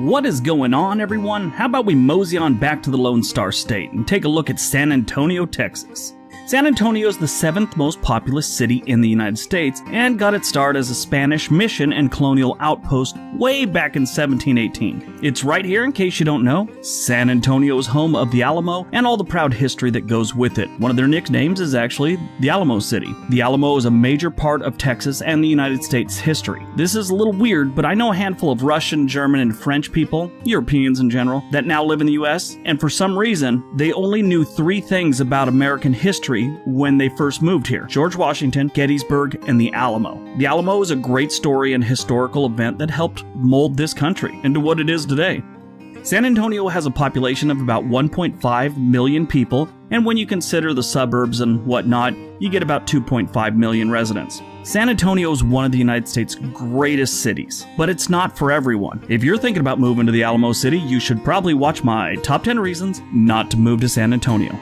What is going on, everyone? How about we mosey on back to the Lone Star State and take a look at San Antonio, Texas. San Antonio is the 7th most populous city in the United States and got its start as a Spanish mission and colonial outpost way back in 1718. It's right here, in case you don't know. San Antonio is home of the Alamo and all the proud history that goes with it. One of their nicknames is actually the Alamo City. The Alamo is a major part of Texas and the United States history. This is a little weird, but I know a handful of Russian, German, and French people, Europeans in general, that now live in the US, and for some reason, they only knew 3 things about American history when they first moved here: George Washington, Gettysburg, and the Alamo. The Alamo is a great story and historical event that helped mold this country into what it is today. San Antonio has a population of about 1.5 million people, and when you consider the suburbs and whatnot, you get about 2.5 million residents. San Antonio is one of the United States' greatest cities, but it's not for everyone. If you're thinking about moving to the Alamo City, you should probably watch my top 10 reasons not to move to San Antonio.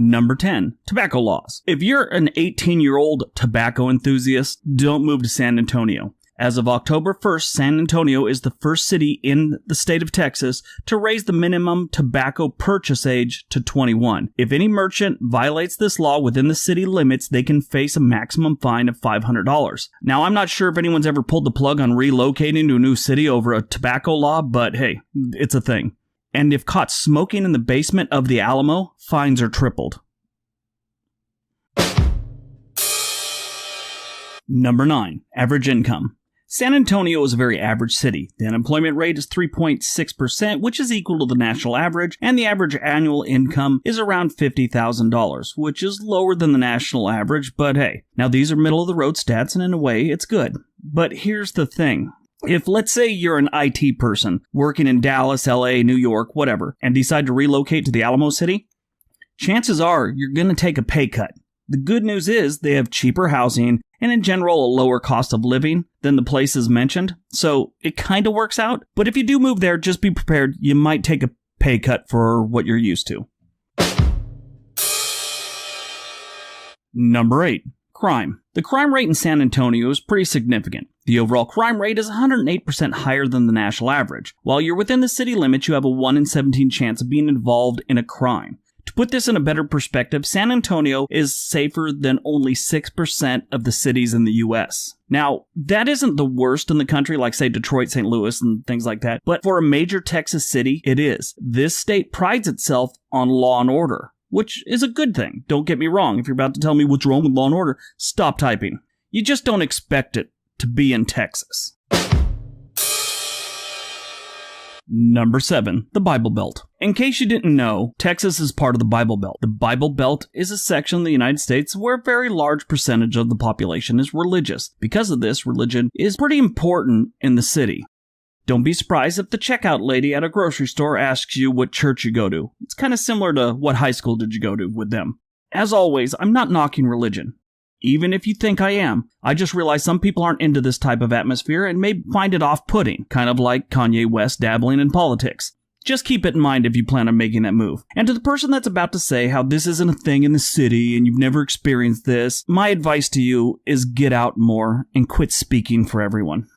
Number 10. Tobacco laws. If you're an 18-year-old tobacco enthusiast, don't move to San Antonio. As of October 1st, San Antonio is the first city in the state of Texas to raise the minimum tobacco purchase age to 21. If any merchant violates this law within the city limits, they can face a maximum fine of $500. Now, I'm not sure if anyone's ever pulled the plug on relocating to a new city over a tobacco law, but hey, it's a thing. And if caught smoking in the basement of the Alamo, fines are tripled. Number 9. Average income. San Antonio is a very average city. The unemployment rate is 3.6%, which is equal to the national average, and the average annual income is around $50,000, which is lower than the national average, but hey. Now these are middle-of-the-road stats, and in a way, it's good. But here's the thing. If, let's say, you're an IT person working in Dallas, LA, New York, whatever, and decide to relocate to the Alamo City, chances are you're going to take a pay cut. The good news is they have cheaper housing and, in general, a lower cost of living than the places mentioned, so it kind of works out. But if you do move there, just be prepared. You might take a pay cut for what you're used to. Number 8. Crime. The crime rate in San Antonio is pretty significant. The overall crime rate is 108% higher than the national average. While you're within the city limits, you have a 1 in 17 chance of being involved in a crime. To put this in a better perspective, San Antonio is safer than only 6% of the cities in the US. Now, that isn't the worst in the country, like, say, Detroit, St. Louis, and things like that, but for a major Texas city, it is. This state prides itself on law and order, which is a good thing. Don't get me wrong. If you're about to tell me what's wrong with law and order, stop typing. You just don't expect it to be in Texas. Number 7. The Bible Belt. In case you didn't know, Texas is part of the Bible Belt. The Bible Belt is a section of the United States where a very large percentage of the population is religious. Because of this, religion is pretty important in the city. Don't be surprised if the checkout lady at a grocery store asks you what church you go to. It's kind of similar to what high school did you go to with them. As always, I'm not knocking religion. Even if you think I am, I just realize some people aren't into this type of atmosphere and may find it off-putting, kind of like Kanye West dabbling in politics. Just keep it in mind if you plan on making that move. And to the person that's about to say how this isn't a thing in the city and you've never experienced this, my advice to you is get out more and quit speaking for everyone.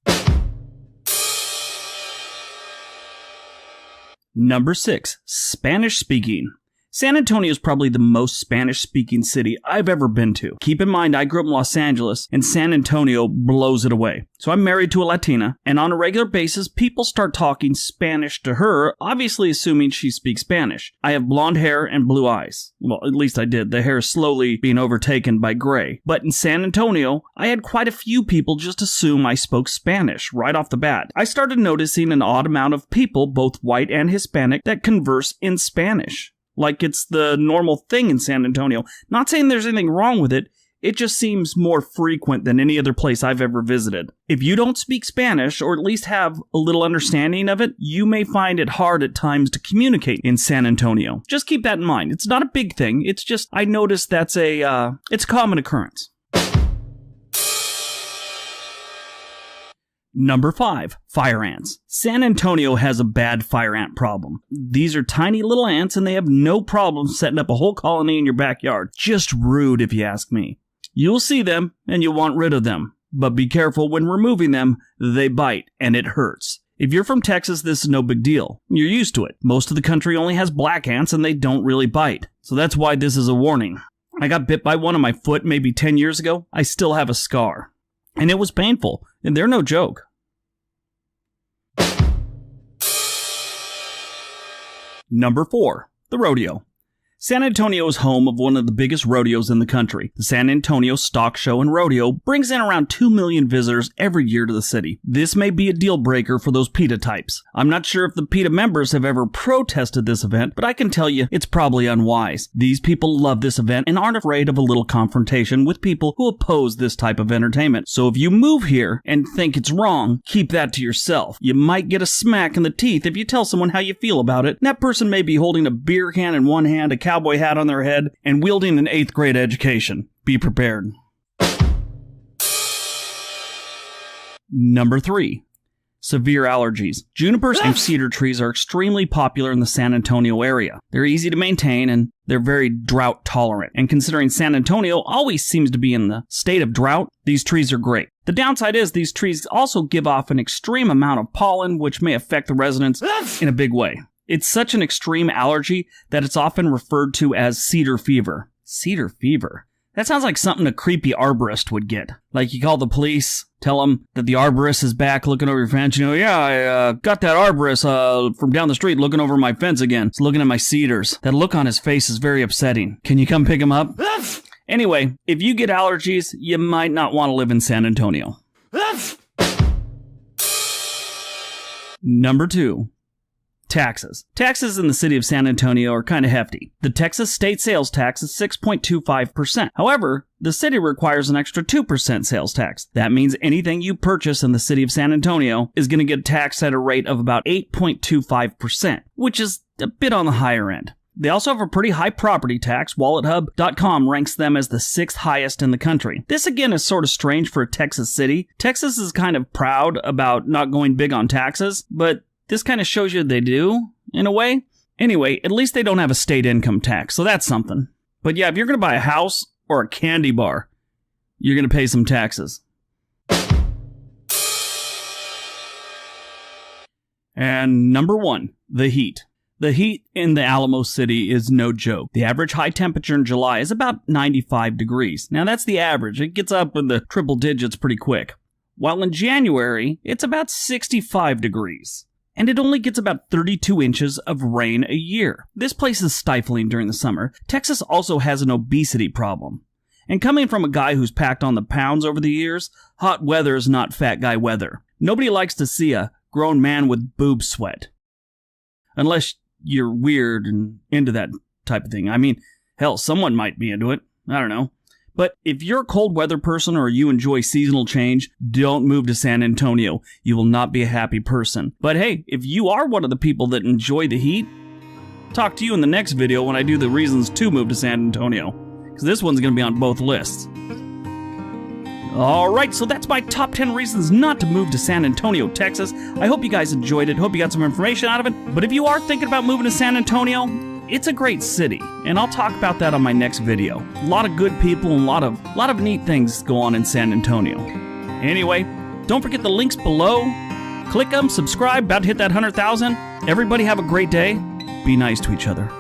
Number 6. Spanish speaking. San Antonio is probably the most Spanish-speaking city I've ever been to. Keep in mind, I grew up in Los Angeles, and San Antonio blows it away. So I'm married to a Latina, and on a regular basis, people start talking Spanish to her, obviously assuming she speaks Spanish. I have blonde hair and blue eyes. Well, at least I did. The hair is slowly being overtaken by gray. But in San Antonio, I had quite a few people just assume I spoke Spanish right off the bat. I started noticing an odd amount of people, both white and Hispanic, that converse in Spanish. Like it's the normal thing in San Antonio. Not saying there's anything wrong with it, it just seems more frequent than any other place I've ever visited. If you don't speak Spanish, or at least have a little understanding of it, you may find it hard at times to communicate in San Antonio. Just keep that in mind. It's not a big thing, it's just, I noticed that's it's a common occurrence. Number 5. Fire ants. San Antonio has a bad fire ant problem. These are tiny little ants and they have no problem setting up a whole colony in your backyard. Just rude if you ask me. You'll see them and you'll want rid of them. But be careful when removing them, they bite and it hurts. If you're from Texas, this is no big deal. You're used to it. Most of the country only has black ants and they don't really bite. So that's why this is a warning. I got bit by one on my foot maybe 10 years ago. I still have a scar. And it was painful. And they're no joke. Number 4. The rodeo. San Antonio is home of one of the biggest rodeos in the country. The San Antonio Stock Show and Rodeo brings in around 2 million visitors every year to the city. This may be a deal breaker for those PETA types. I'm not sure if the PETA members have ever protested this event, but I can tell you it's probably unwise. These people love this event and aren't afraid of a little confrontation with people who oppose this type of entertainment. So if you move here and think it's wrong, keep that to yourself. You might get a smack in the teeth if you tell someone how you feel about it. That person may be holding a beer can in one hand, a cowboy hat on their head, and wielding an 8th grade education. Be prepared. Number 3. Severe allergies. Junipers and cedar trees are extremely popular in the San Antonio area. They're easy to maintain and they're very drought tolerant. And considering San Antonio always seems to be in the state of drought, these trees are great. The downside is these trees also give off an extreme amount of pollen, which may affect the residents in a big way. It's such an extreme allergy that it's often referred to as cedar fever. Cedar fever? That sounds like something a creepy arborist would get. Like you call the police, tell them that the arborist is back looking over your fence. You know, yeah, I got that arborist from down the street looking over my fence again. It's looking at my cedars. That look on his face is very upsetting. Can you come pick him up? Anyway, if you get allergies, you might not want to live in San Antonio. Number 2. Taxes. Taxes in the city of San Antonio are kind of hefty. The Texas state sales tax is 6.25%. However, the city requires an extra 2% sales tax. That means anything you purchase in the city of San Antonio is going to get taxed at a rate of about 8.25%, which is a bit on the higher end. They also have a pretty high property tax. WalletHub.com ranks them as the 6th highest in the country. This again is sort of strange for a Texas city. Texas is kind of proud about not going big on taxes, but this kind of shows you they do, in a way. Anyway, at least they don't have a state income tax, so that's something. But yeah, if you're going to buy a house or a candy bar, you're going to pay some taxes. And number 1, the heat. The heat in the Alamo city is no joke. The average high temperature in July is about 95 degrees. Now that's the average. It gets up in the triple digits pretty quick. While in January, it's about 65 degrees. And it only gets about 32 inches of rain a year. This place is stifling during the summer. Texas also has an obesity problem. And coming from a guy who's packed on the pounds over the years, hot weather is not fat guy weather. Nobody likes to see a grown man with boob sweat. Unless you're weird and into that type of thing. I mean, hell, someone might be into it. I don't know. But if you're a cold weather person or you enjoy seasonal change, don't move to San Antonio. You will not be a happy person. But hey, if you are one of the people that enjoy the heat, talk to you in the next video when I do the reasons to move to San Antonio. Because this one's going to be on both lists. Alright, so that's my top 10 reasons not to move to San Antonio, Texas. I hope you guys enjoyed it. Hope you got some information out of it. But if you are thinking about moving to San Antonio, it's a great city, and I'll talk about that on my next video. A lot of good people and a lot of neat things go on in San Antonio. Anyway, don't forget the links below. Click them, subscribe, about to hit that 100,000. Everybody have a great day. Be nice to each other.